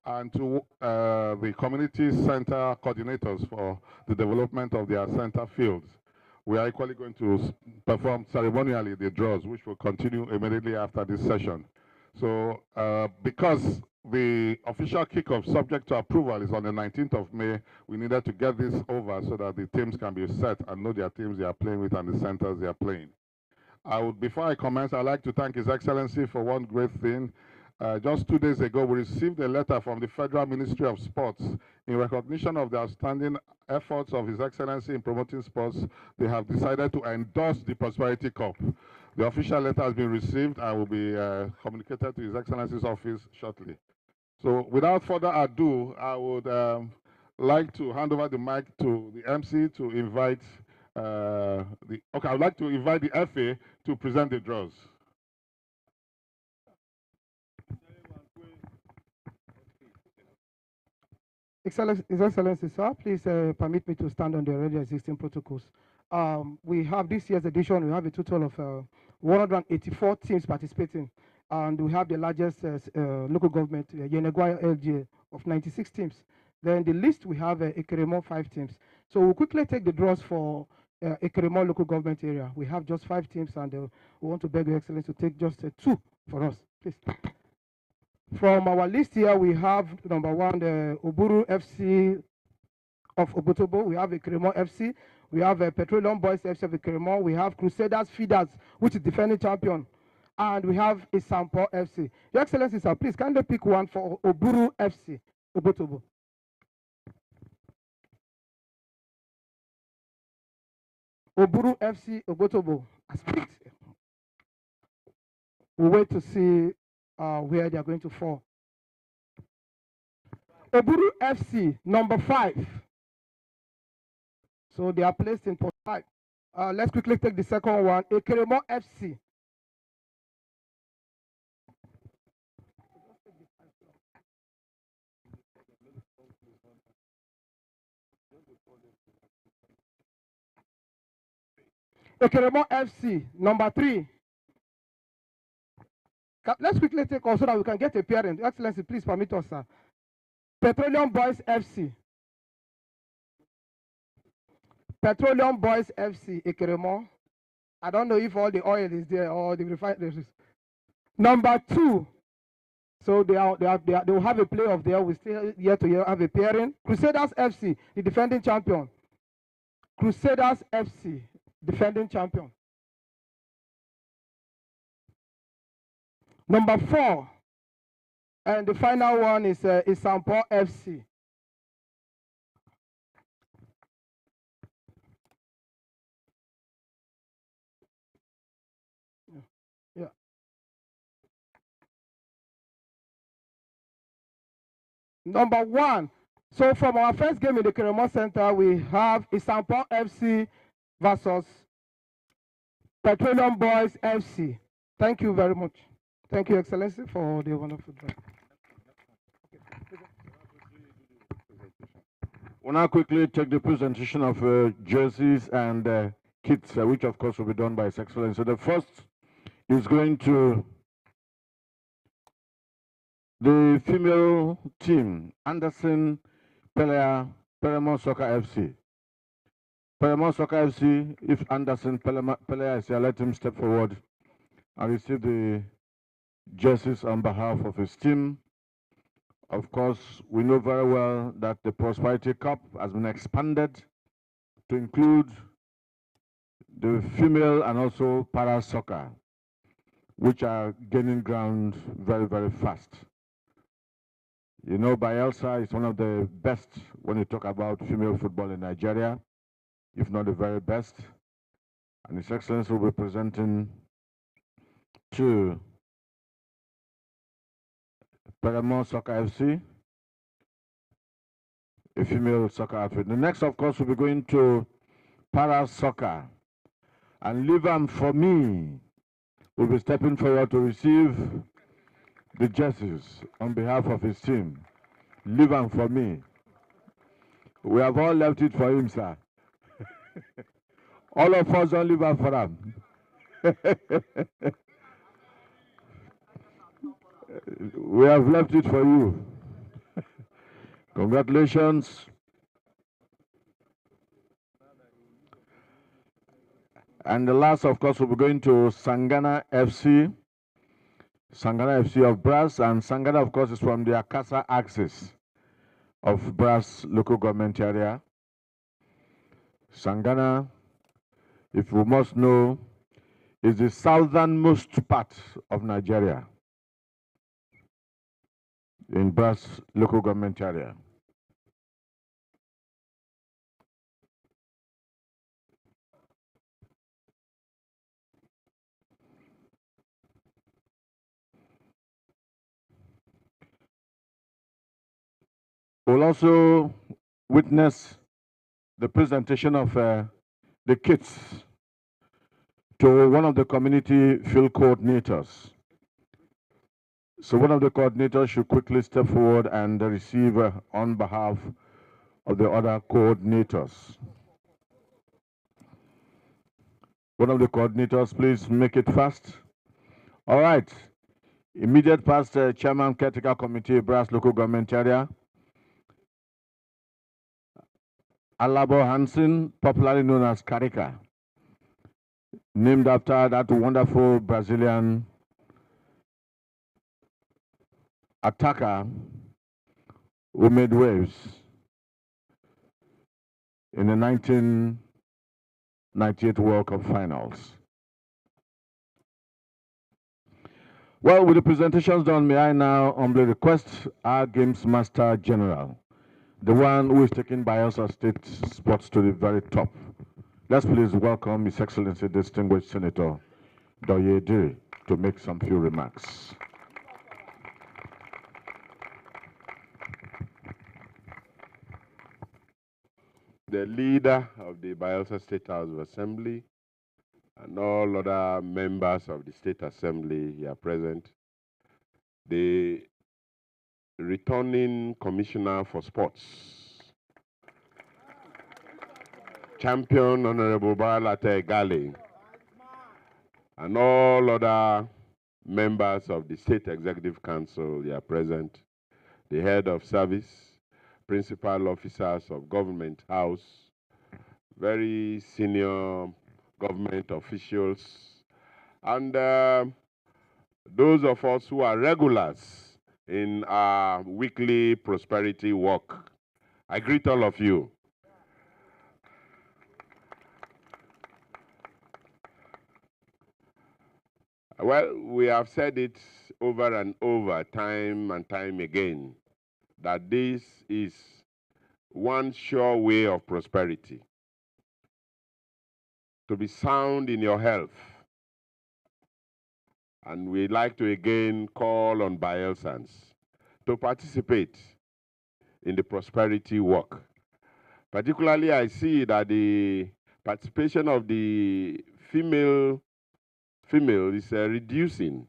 and to the community center coordinators for the development of their center fields. We are equally going to perform ceremonially the draws, which will continue immediately after this session. So because the official kickoff subject to approval is on the 19th of May, we needed to get this over so that the teams can be set and know their teams they are playing with and the centers they are playing. Before I commence, I'd like to thank His Excellency for one great thing. Just 2 days ago, we received a letter from the Federal Ministry of Sports in recognition of the outstanding efforts of His Excellency in promoting sports. They have decided to endorse the Prosperity Cup. The official letter has been received and will be communicated to His Excellency's office shortly. So without further ado, I would like to hand over the mic to the MC to invite I'd like to invite the FA to present the draws. His Excellency, sir, please permit me to stand on the already existing protocols. We have this year's edition, we have a total of 184 teams participating, and we have the largest local government, Yenegua LGA, of 96 teams. Then the list, we have Ekeremo 5 teams. So we'll quickly take the draws for Ekeremo local government area. We have just 5 teams, and we want to beg Your Excellency to take just 2 for us, please. From our list here, we have number 1, the Oburu FC of Obotobo. We have Ekeremo FC. We have Petroleum Boys FC of Ekeremo. We have Crusaders Feeders, which is defending champion. And we have Isampo FC. Your Excellency, sir, please kindly pick one for Oburu FC, Obotobo. Oburu FC, Obotobo. As picked. We'll wait to see where they are going to fall. Oburu FC, number 5. So they are placed in post 5. Let's quickly take the second one. Ekeremo FC. Ekeremo FC, number 3. Let's quickly take also that we can get a parent. Excellency, please permit us, sir. Petroleum Boys FC. Petroleum Boys FC, Ekeremo. I don't know if all the oil is there or the refineries. Number 2. So they will have a playoff there. We still yet to have a pairing. Crusaders FC, the defending champion. Crusaders FC, defending champion. Number 4, and the final one is Isampo FC. Yeah. Number 1. So from our first game in the Keremo Center, we have Isampo FC versus Petroleum Boys FC. Thank you very much. Thank you, Excellency, for the wonderful draw. We'll now quickly take the presentation of jerseys and kits, which of course will be done by His Excellency. So the first is going to the female team, Anderson Pelema Soccer FC. Pelema Soccer FC, if Anderson Pelea is here, let him step forward and receive the jerseys on behalf of his team. Of course, we know very well that the Prosperity Cup has been expanded to include the female and also para soccer, which are gaining ground very, very fast. You know, Bayelsa is one of the best when you talk about female football in Nigeria, if not the very best. And His Excellency will be presenting to Paramount Soccer FC, a female soccer outfit. The next, of course, will be going to Para Soccer. And Livam for me will be stepping forward to receive the jerseys on behalf of his team. Livam for me. We have all left it for him, sir. All of us don't live for him. We have left it for you. Congratulations. And the last, of course, will be going to Sangana FC. Sangana FC of Brass. And Sangana, of course, is from the Akasa axis of Brass local government area. Sangana, if you must know, is the southernmost part of Nigeria in Brass local government area. We'll also witness the presentation of the kits to one of the community field coordinators. So one of the coordinators should quickly step forward and receive on behalf of the other coordinators. One of the coordinators, please make it fast. All right. Immediate past Chairman Caretaker Committee, Brass Local Government Area. Alabo Hansen, popularly known as Karika, named after that wonderful Brazilian attacker who made waves in the 1998 World Cup finals. Well, with the presentations done, may I now humbly request our Games Master General, the one who is taking Bayelsa State sports to the very top. Let's please welcome His Excellency Distinguished Senator Diri to make some few remarks. The leader of the Bayelsa State House of Assembly and all other members of the State Assembly here present, the returning Commissioner for Sports, Champion Honorable Baralate Gale, and all other members of the State Executive Council here present, the head of service, principal officers of government house, very senior government officials, and those of us who are regulars in our weekly prosperity walk. I greet all of you. Well, we have said it over and over, time and time again, that this is one sure way of prosperity. To be sound in your health. And we like to again call on Bayelsans to participate in the prosperity walk. Particularly, I see that the participation of the female is reducing.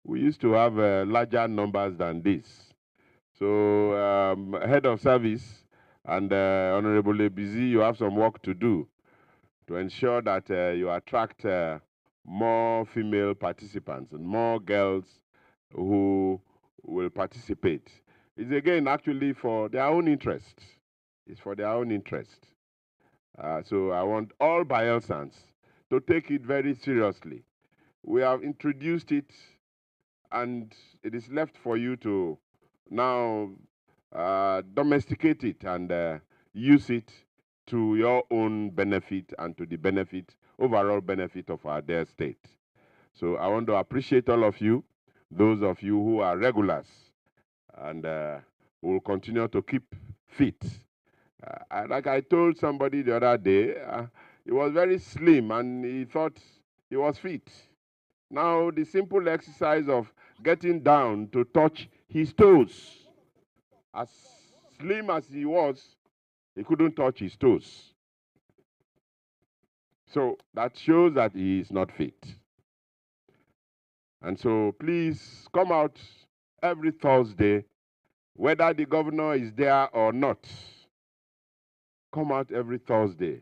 We used to have larger numbers than this. So, head of service and Honorable Lebizi, you have some work to do to ensure that you attract more female participants and more girls who will participate. It's again actually for their own interest. It's for their own interest. So I want all Bayelsans to take it very seriously. We have introduced it, and it is left for you to now domesticate it and use it to your own benefit and to the benefit, overall benefit of our dear state. So I want to appreciate all of you, those of you who are regulars, and who will continue to keep fit. Like I told somebody the other day, he was very slim and he thought he was fit. Now the simple exercise of getting down to touch his toes, as slim as he was, he couldn't touch his toes. So that shows that he is not fit. And so please come out every Thursday, whether the governor is there or not. Come out every Thursday.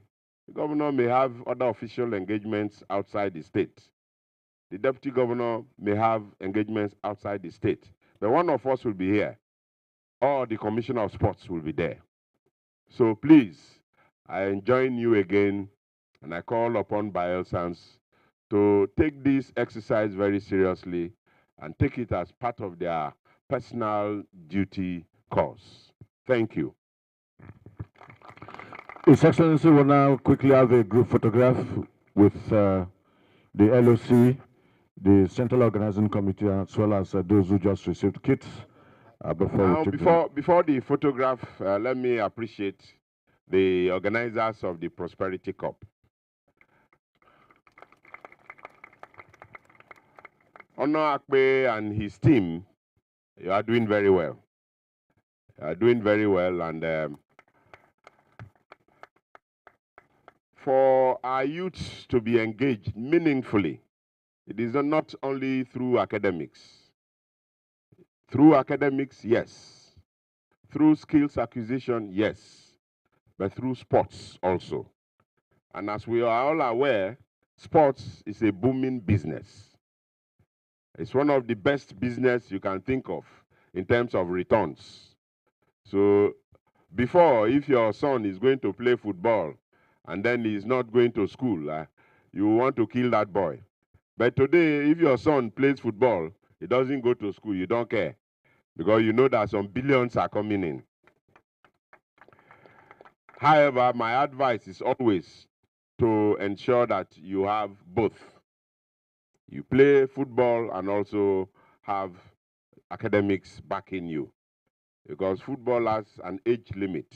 The governor may have other official engagements outside the state. The deputy governor may have engagements outside the state. But one of us will be here. or the Commissioner of Sports will be there. So please, I enjoin you again, and I call upon Bielsans to take this exercise very seriously and take it as part of their personal duty course. Thank you. His Excellency will now quickly have a group photograph with the LOC, the Central Organizing Committee, as well as those who just received kits. Before the photograph, let me appreciate the organizers of the Prosperity Cup. Honor Akpe and his team, you are doing very well. You are doing very well, and for our youths to be engaged meaningfully, it is not only through academics. Through academics, yes. Through skills acquisition, yes. But through sports also. And as we are all aware, sports is a booming business. It's one of the best business you can think of in terms of returns. So before, if your son is going to play football and then he's not going to school, you want to kill that boy. But today, if your son plays football, he doesn't go to school, you don't care, because you know that some billions are coming in. However, my advice is always to ensure that you have both. You play football and also have academics backing you, because football has an age limit.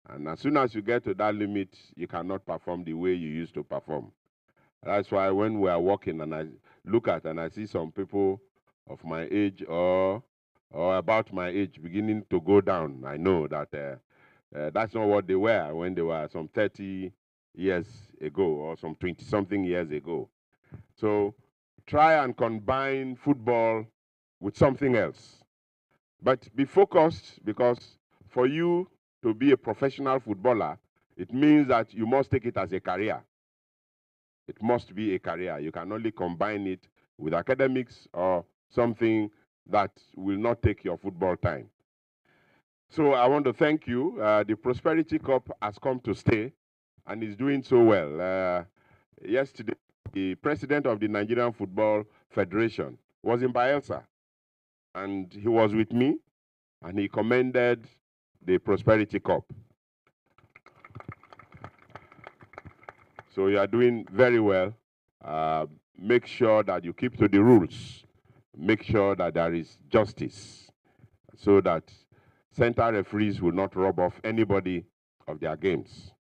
And as soon as you get to that limit, you cannot perform the way you used to perform. That's why when we are walking and I look at and I see some people of my age or about my age beginning to go down, I know that that's not what they were when they were some 30 years ago or some 20-something years ago. So try and combine football with something else. But be focused, because for you to be a professional footballer, it means that you must take it as a career. It must be a career. You can only combine it with academics or something that will not take your football time. So I want to thank you. The Prosperity Cup has come to stay and is doing so well. Yesterday, the president of the Nigerian Football Federation was in Bielsa, and he was with me, and he commended the Prosperity Cup. So you are doing very well. Make sure that you keep to the rules. Make sure that there is justice, so that center referees will not rob off anybody of their games.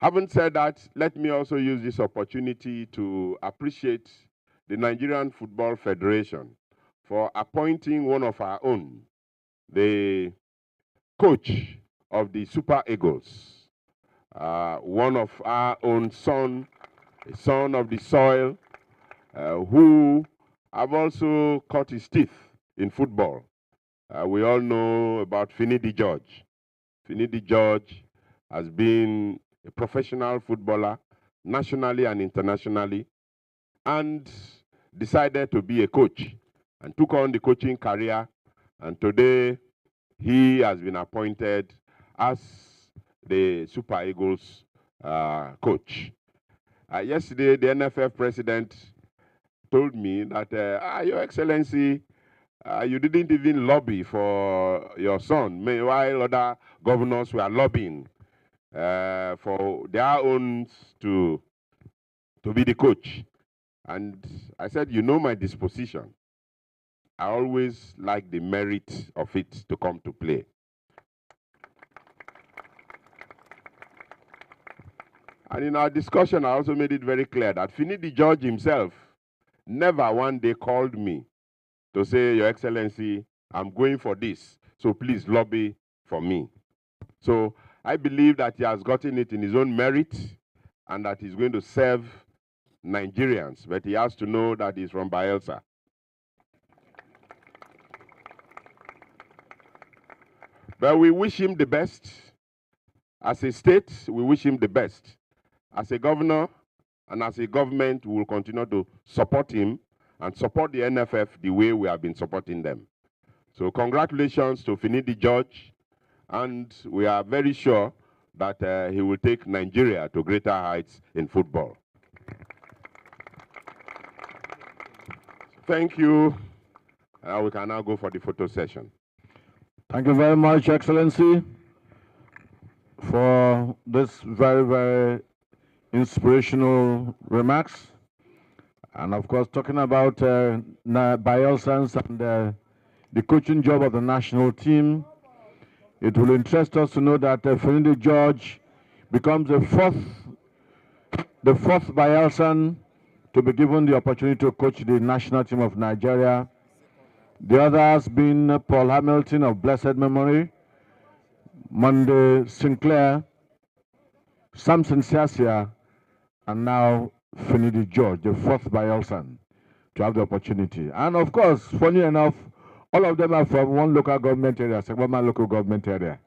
Having said that, let me also use this opportunity to appreciate the Nigerian Football Federation for appointing one of our own, the coach of the Super Eagles, one of our own son, a son of the soil, who have also cut his teeth in football. We all know about Finidi George. Finidi George has been a professional footballer, nationally and internationally, and decided to be a coach and took on the coaching career. And today, he has been appointed as the Super Eagles coach. Yesterday, the NFF president told me that, Your Excellency, you didn't even lobby for your son, while other governors were lobbying for their own to be the coach. And I said, you know my disposition. I always like the merit of it to come to play. And in our discussion, I also made it very clear that Finidi George himself never one day called me to say, Your Excellency, I'm going for this, so please lobby for me. So I believe that he has gotten it in his own merit and that he's going to serve Nigerians, but he has to know that he's from Bielsa. But we wish him the best. As a state, we wish him the best. As a governor and as a government, we will continue to support him and support the NFF the way we have been supporting them. So congratulations to Finidi George, and we are very sure that he will take Nigeria to greater heights in football. Thank you. We can now go for the photo session. Thank you very much, Excellency, for this very, very inspirational remarks. And of course, talking about Bielsans and the coaching job of the national team, it will interest us to know that Finidi George becomes the fourth Bielsan to be given the opportunity to coach the national team of Nigeria. The other has been Paul Hamilton of blessed memory, Monday Sinclair, Samson Siasia, and now Finidi George, the fourth Bielsan, to have the opportunity. And of course, funny enough, all of them are from one local government area, Segbama local government area.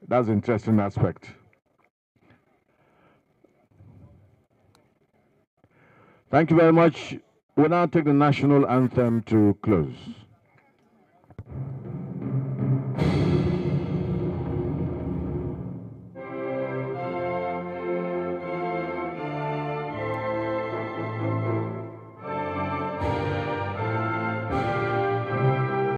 That's an interesting aspect. Thank you very much. We'll now take the national anthem to close.